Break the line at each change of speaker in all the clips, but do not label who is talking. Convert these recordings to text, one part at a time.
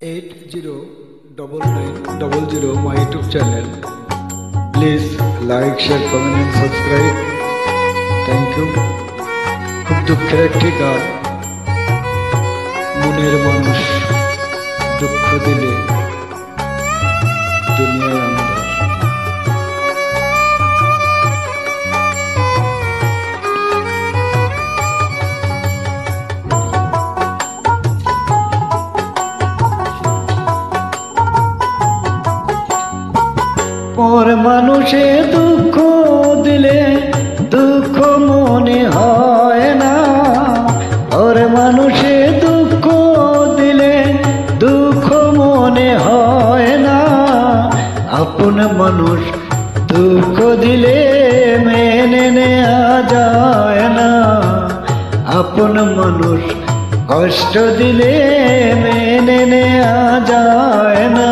809900 my YouTube channel. Please like, share, comment and subscribe. Thank you. খুব দুঃখের একটি গান। মনের মানুষ দুঃখ দিলে দুনিয়ায় আন্ধার।
পর মানুষে দুঃখ দিলে দুঃখ মনে হয় না, পর মানুষে দুঃখ দিলে দুঃখ মনে হয় না। আপন মানুষ দুঃখ দিলে মেনে নেওয়া যায় না, আপন মানুষ কষ্ট দিলে মেনে নেওয়া যায় না।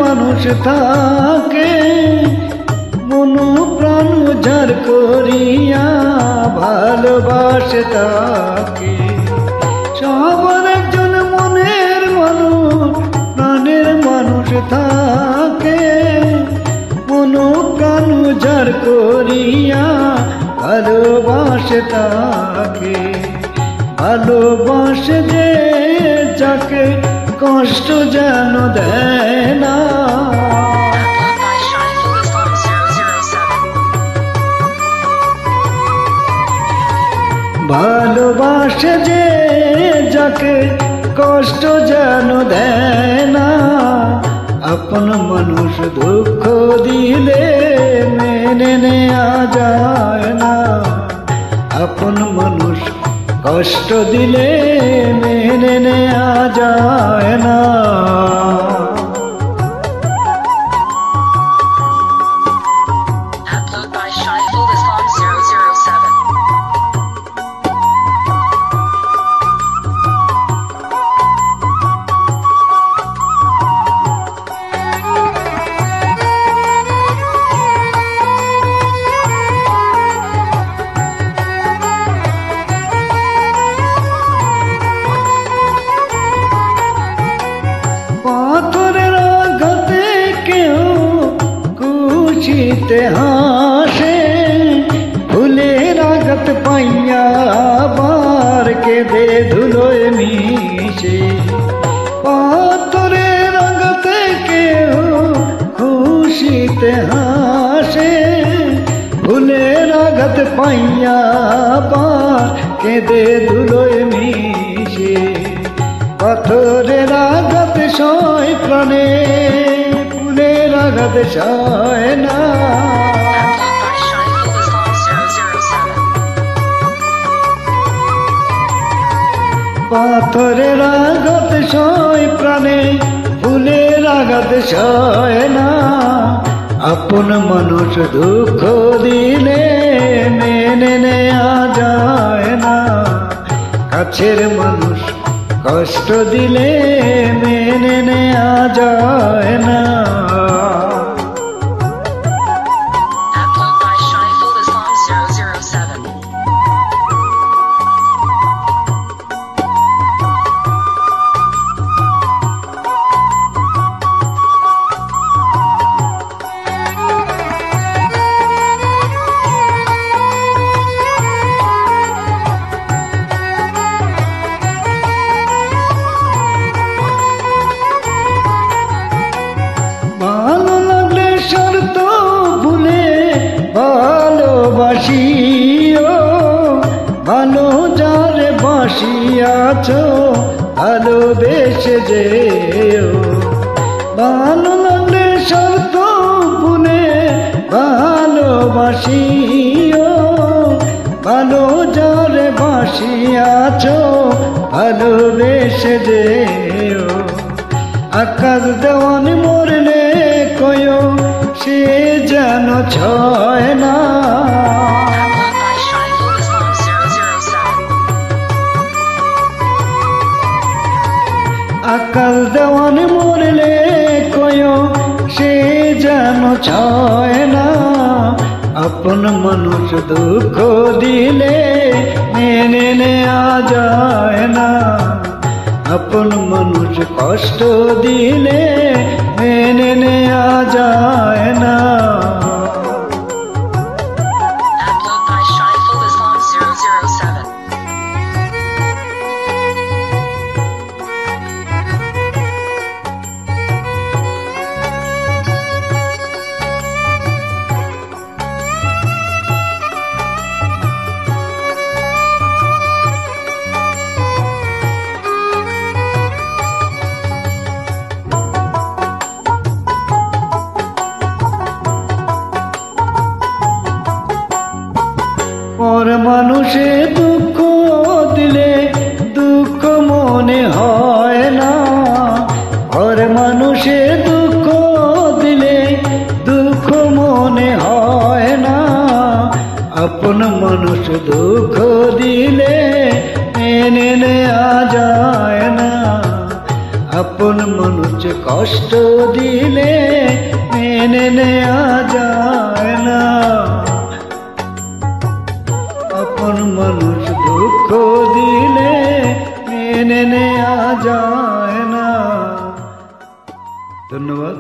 মানুষ থাকে মন প্রাণ উজাড় করিয়া ভালোবাসে তাকে। সবার একজন মনের মানুষ প্রাণের মানুষ থাকে মন প্রাণ উজাড় করিয়া ভালোবাসে তাকে। ভালোবাসে যে যাকে কষ্ট যেন দেয় না, ভালোবাসে যে যাকে কষ্ট যেন দেয় না। আপন মানুষ দুঃখ দিলে মেনে নেওয়া যায় না, আপন মানুষ কষ্ট দিলে মেনে নেওয়া যায় না। পাথরের আঘাতে কেউ খুশিতে হাসে, ফুলের আঘাত পাইয়া আবার কেঁদে ধুলোয় মিশে। পাথরের আঘাতে কেউ খুশিতে হাসে, ফুলের আঘাত পাইয়া আবার কেঁদে ধুলোয় মিশে। পাথরের আঘাত সয় প্রাণে, ফুলের আঘাত সয় না। পাথরের আঘাত সয় প্রাণে, ফুলের আঘাত সয় না। আপন মানুষ দুঃখ দিলে মেনে নেওয়া যায় না, কাছের মানুষ কষ্ট দিলে মেনে নেওয়া যায় না। ভালো লাগলে শর্ত ভুলে ভালোবাসিও, ভালো যারে বাসিয়াছ ভালোবেসে যেও। ভালো লাগলে শর্ত ভুলে ভালোবাসিও, ভালো যারে বাসি বাসিয়াছ ভালোবেসে যেও। আকাশ দেওয়ান মরলে কয়ো সে যেন ছয় না। আকাশ দেওয়ান মরলে কয়ো সে যেন ছয় না। আপন মানুষ দুঃখ দিলে মেনে নেওয়া যায় না। আপন মানুষ কষ্ট দিলে মেনে নেওয়া যায় না। পর মানুষে দুঃখ দিলে দুঃখ মনে হয় না। পর মানুষে দুঃখ দিলে দুঃখ মনে হয় না। আপন মানুষ দুঃখ দিলে মেনে নেওয়া যায় না। আপন মানুষ কষ্ট দিলে মেনে নেওয়া যায় না। আপন মানুষ দুঃখ দিলে মেনে নেওয়া যায় না। ধন্যবাদ।